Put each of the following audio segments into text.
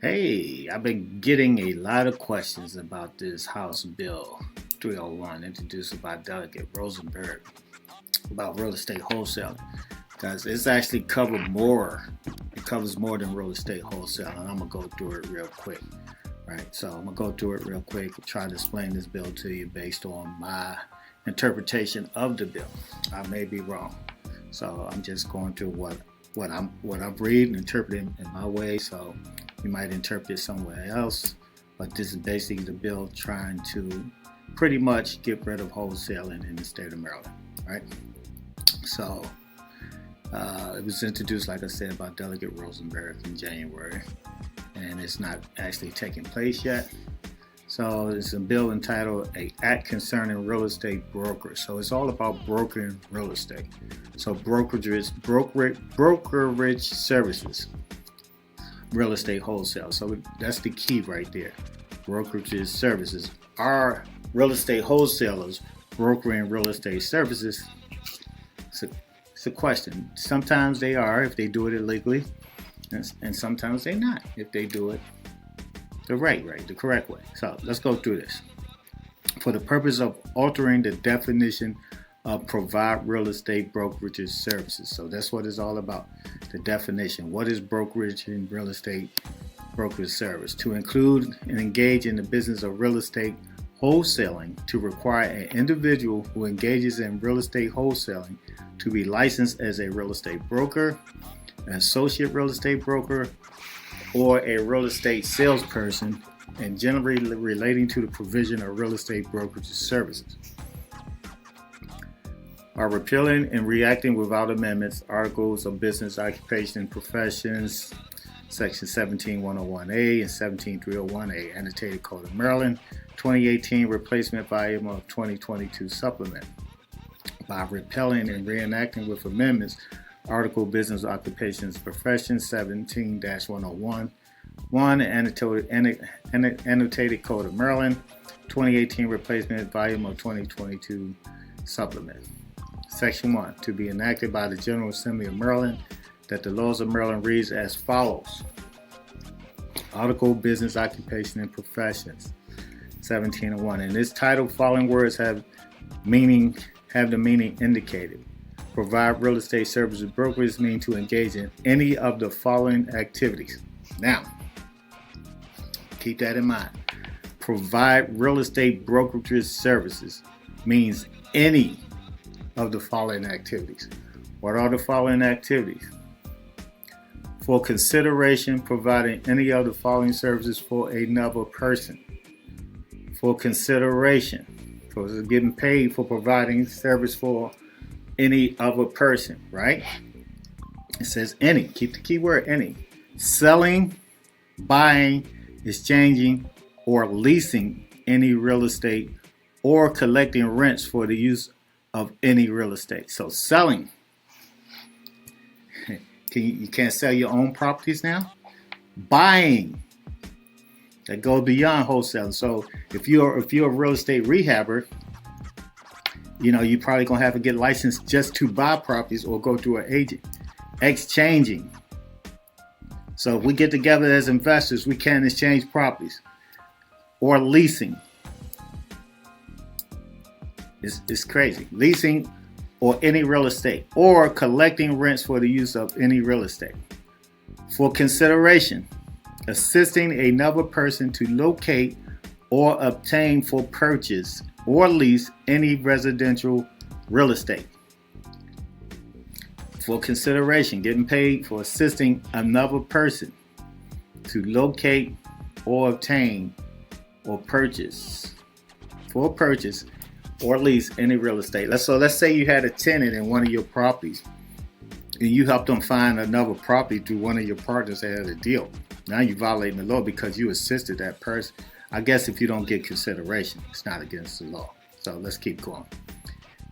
Hey, I've been getting a lot of questions about this House Bill 301 introduced by Delegate Rosenberg about real estate wholesaling. Because it's actually covered more. It covers more than real estate wholesaling. And I'm going to go through it real quick. Right, so I'm going to go through it real quick, try to explain this bill to you based on my interpretation of the bill. I may be wrong. So I'm just going through what I'm reading, interpreting in my way. So you might interpret it somewhere else, but this is basically the bill trying to pretty much get rid of wholesaling in the state of Maryland, right? So it was introduced, like I said, by Delegate Rosenberg in January, and it's not actually taking place yet. So it's a bill entitled "A Act Concerning Real Estate Brokers." So it's all about brokering real estate. So brokerage services, real estate wholesale. So that's the key right there. Brokerage services. Are real estate wholesalers brokering real estate services? It's a question. Sometimes they are if they do it illegally, and sometimes they're not if they do it the correct way. So let's go through this. For the purpose of altering the definition of provide real estate brokerage services. So that's what it's all about. The definition. What is brokerage and real estate brokerage service? To include and engage in the business of real estate wholesaling, to require an individual who engages in real estate wholesaling to be licensed as a real estate broker, an associate real estate broker, or a real estate salesperson, and generally relating to the provision of real estate brokerage services. Are repealing and reacting without amendments articles of business, occupation, and professions, section 17101A and 17301A, annotated Code of Maryland, 2018 replacement volume of 2022 supplement. By repealing and reenacting with amendments Article Business Occupations Professions 17-101, annotated Code of Maryland, 2018 replacement volume of 2022 supplement. Section 1, to be enacted by the General Assembly of Maryland, that the laws of Maryland reads as follows. Article Business Occupation and Professions 1701. In this title, following words have the meaning indicated. Provide real estate services brokers mean to engage in any of the following activities. Now, keep that in mind. Provide real estate brokerage services means any of the following activities. What are the following activities? For consideration, providing any of the following services for another person. For consideration, for getting paid for providing service for any other person, right? It says any. Keep the key word any. Selling, buying, exchanging, or leasing any real estate, or collecting rents for the use of any real estate. So selling. You can't sell your own properties now. Buying. That goes beyond wholesaling. So if you're a real estate rehabber, you're probably going to have to get licensed just to buy properties or go through an agent. Exchanging. So if we get together as investors, we can exchange properties. Or leasing. It's crazy. Leasing or any real estate. Or collecting rents for the use of any real estate. For consideration. Assisting another person to locate or obtain for purchase or lease any residential real estate. For consideration, getting paid for assisting another person to locate or obtain or purchase or lease any real estate. Let's say you had a tenant in one of your properties and you helped them find another property through one of your partners that had a deal. Now you're violating the law because you assisted that person. I guess if you don't get consideration, it's not against the law. So let's keep going.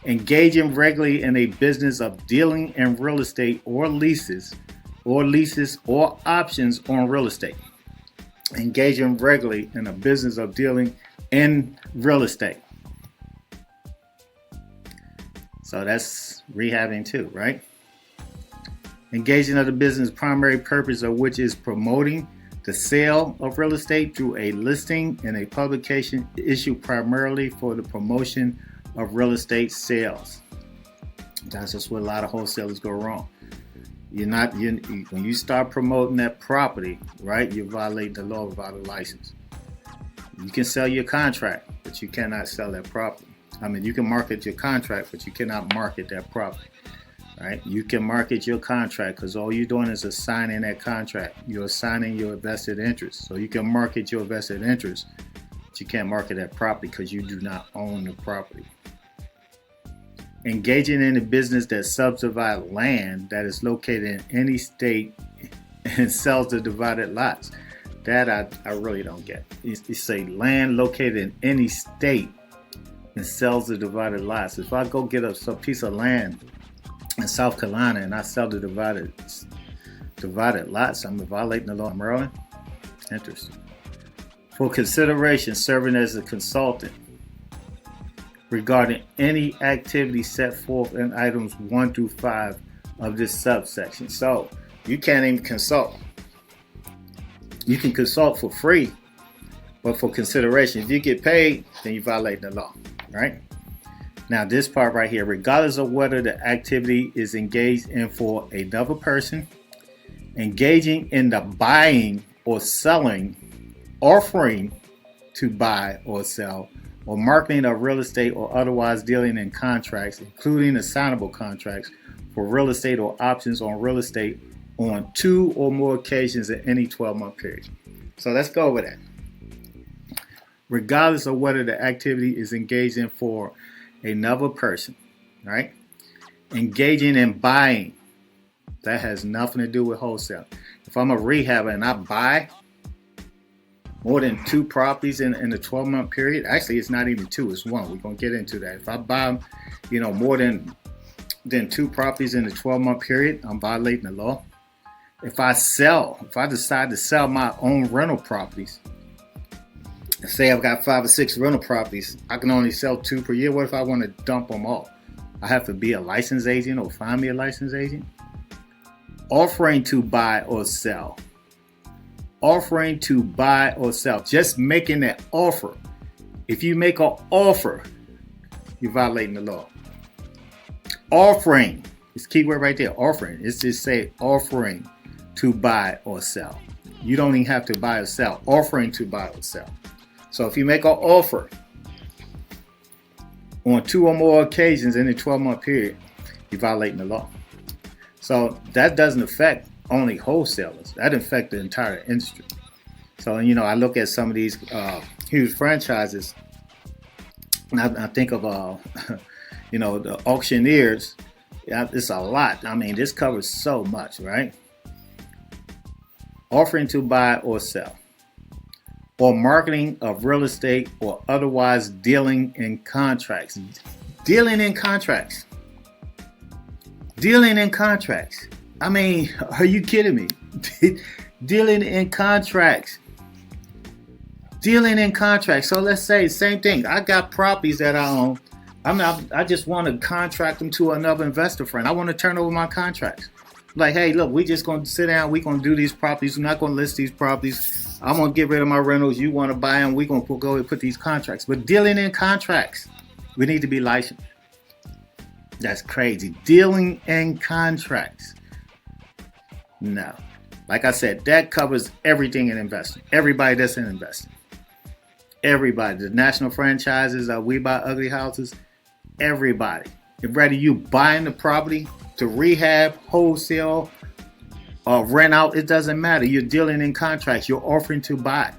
Engaging regularly in a business of dealing in real estate or leases or options on real estate. Engaging regularly in a business of dealing in real estate. So that's rehabbing too, right? Engaging of the business primary purpose of which is promoting, The sale of real estate through a listing and a publication issued primarily for the promotion of real estate sales. That's just where a lot of wholesalers go wrong. When you start promoting that property, right, you violate the law without a license. You can sell your contract, but you cannot sell that property. I mean, you can market your contract, but you cannot market that property, right? You can market your contract because all you're doing is assigning that contract. You're assigning your vested interest. So you can market your vested interest, but you can't market that property because you do not own the property. Engaging in a business that subdivides land that is located in any state and sells the divided lots. That I really don't get. You say land located in any state and sells the divided lots. If I go get some piece of land in South Carolina and I sell the divided lots, I'm violating the law of Maryland. Interesting. For consideration, serving as a consultant regarding any activity set forth in items 1 through 5 of this subsection. So you can't even consult. You can consult for free, but for consideration. If you get paid, then you violate the law, right? Now this part right here, regardless of whether the activity is engaged in for another person, engaging in the buying or selling, offering to buy or sell, or marketing of real estate or otherwise dealing in contracts, including assignable contracts for real estate or options on real estate on 2 or more occasions in any 12-month period. So let's go over that. Regardless of whether the activity is engaged in for another person, right? Engaging in buying, that has nothing to do with wholesale. If I'm a rehabber and I buy more than 2 properties in the 12-month period, actually it's not even 2, it's 1. We're going to get into that. If I buy, more than 2 properties in the 12-month period, I'm violating the law. If I decide to sell my own rental properties, say I've got 5 or 6 rental properties, I can only sell 2 per year. What if I want to dump them all? I have to be a licensed agent or find me a licensed agent. Offering to buy or sell. Offering to buy or sell. Just making that offer. If you make an offer, you're violating the law. Offering. It's key word right there. Offering. It's just say offering to buy or sell. You don't even have to buy or sell. Offering to buy or sell. So if you make an offer on 2 or more occasions in a 12-month period, you're violating the law. So that doesn't affect only wholesalers. That affects the entire industry. So, I look at some of these huge franchises, and I think of, the auctioneers. It's a lot. I mean, this covers so much, right? Offering to buy or sell, or marketing of real estate or otherwise dealing in contracts. Dealing in contracts. Dealing in contracts. I mean, are you kidding me? Dealing in contracts. Dealing in contracts. So let's say same thing. I got properties that I own. I just want to contract them to another investor friend. I want to turn over my contracts. Like, hey, look, we just going to sit down. We're going to do these properties. We're not going to list these properties. I'm going to get rid of my rentals. You want to buy them. We're going to go and put these contracts. But dealing in contracts, we need to be licensed. That's crazy. Dealing in contracts. No. Like I said, that covers everything in investing. Everybody that's in investing. Everybody. The national franchises, We Buy Ugly Houses. Everybody. Whether you buying the property to rehab, wholesale, or rent out, it doesn't matter. You're dealing in contracts. You're offering to buy.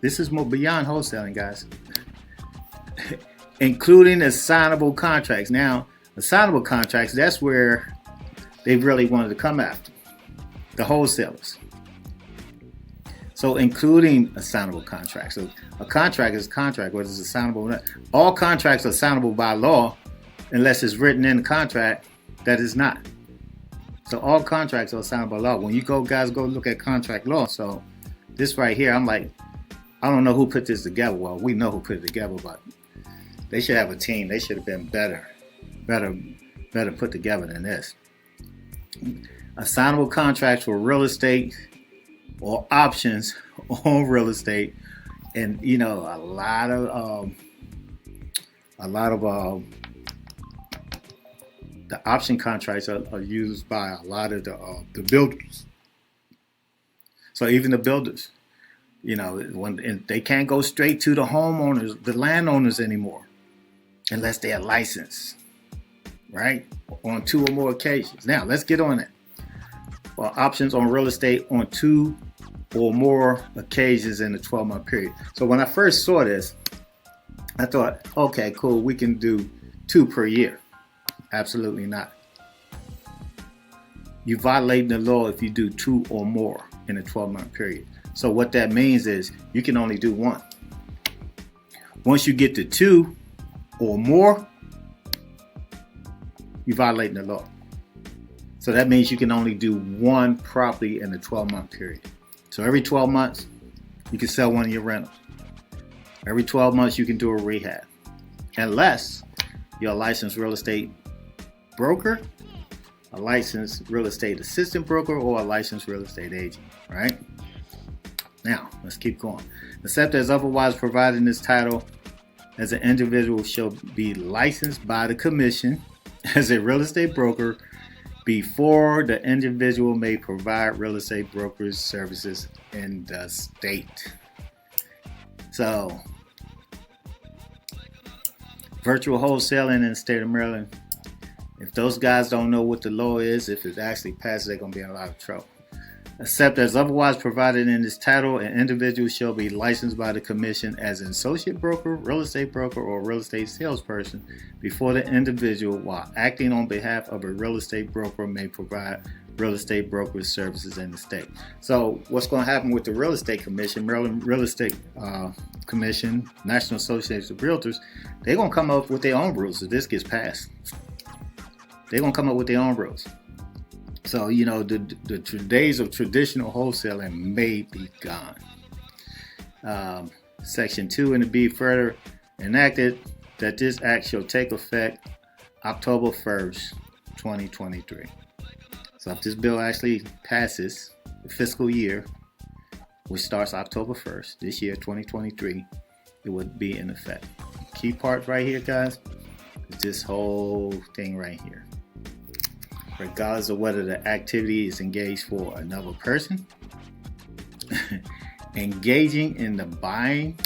This is more beyond wholesaling, guys. Including assignable contracts. Now, assignable contracts, that's where they really wanted to come after. The wholesalers. So including assignable contracts. So a contract is a contract, whether it's assignable or not. All contracts are assignable by law unless it's written in the contract that is not. So all contracts are assignable by law. When you guys go look at contract law. So this right here, I'm like, I don't know who put this together. Well, we know who put it together, but they should have a team. They should have been better put together than this. Assignable contracts for real estate or options on real estate. And you know, a lot of the option contracts are used by a lot of the builders. So even the builders, you know, and they can't go straight to the homeowners, the landowners anymore, unless they are licensed, right? On 2 or more occasions. Now let's get on it. Options on real estate on 2 or more occasions in a 12-month period. So when I first saw this, I thought, okay, cool, we can do 2 per year. Absolutely not. You violate the law if you do 2 or more in a 12-month period. So what that means is you can only do 1. Once you get to 2 or more, you violate the law. So that means you can only do 1 property in a 12-month period. So every 12 months, you can sell one of your rentals. Every 12 months, you can do a rehab. Unless you're a licensed real estate broker, a licensed real estate assistant broker, or a licensed real estate agent, right? Now, let's keep going. Except as otherwise provided in this title, as an individual shall be licensed by the commission as a real estate broker before the individual may provide real estate brokers services in the state. So, virtual wholesaling in the state of Maryland. If those guys don't know what the law is, if it actually passes, they're going to be in a lot of trouble. Except as otherwise provided in this title, an individual shall be licensed by the commission as an associate broker, real estate broker, or real estate salesperson before the individual, while acting on behalf of a real estate broker, may provide real estate brokerage services in the state. So what's going to happen with the Real Estate Commission, Maryland Real Estate Commission, National Association of Realtors, they're going to come up with their own rules if this gets passed. They're going to come up with their own rules. So, you know, the days of traditional wholesaling may be gone. Section 2 and to be further enacted that this act shall take effect October 1st, 2023. So if this bill actually passes the fiscal year, which starts October 1st, this year, 2023, it would be in effect. Key part right here, guys, is this whole thing right here. Regardless of whether the activity is engaged for another person, engaging in the buying,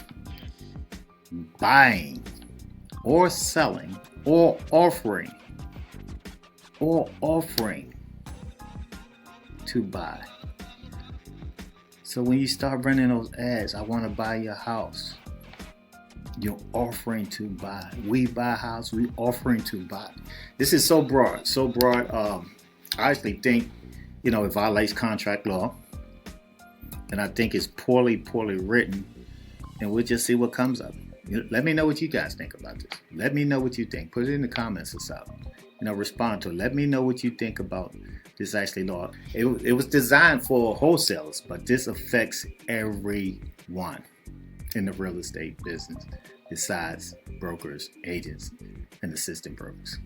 or selling, or offering to buy. So when you start running those ads, I want to buy your house, you're offering to buy. We buy a house, we offering to buy. This is so broad. I actually think, you know, it violates contract law, and I think it's poorly written, and we'll just see what comes up. Let me know what you guys think about this. Let me know what you think. Put it in the comments or something. You know, respond to it. Let me know what you think about this actually law. It was designed for wholesalers, but this affects everyone in the real estate business besides brokers, agents, and assistant brokers.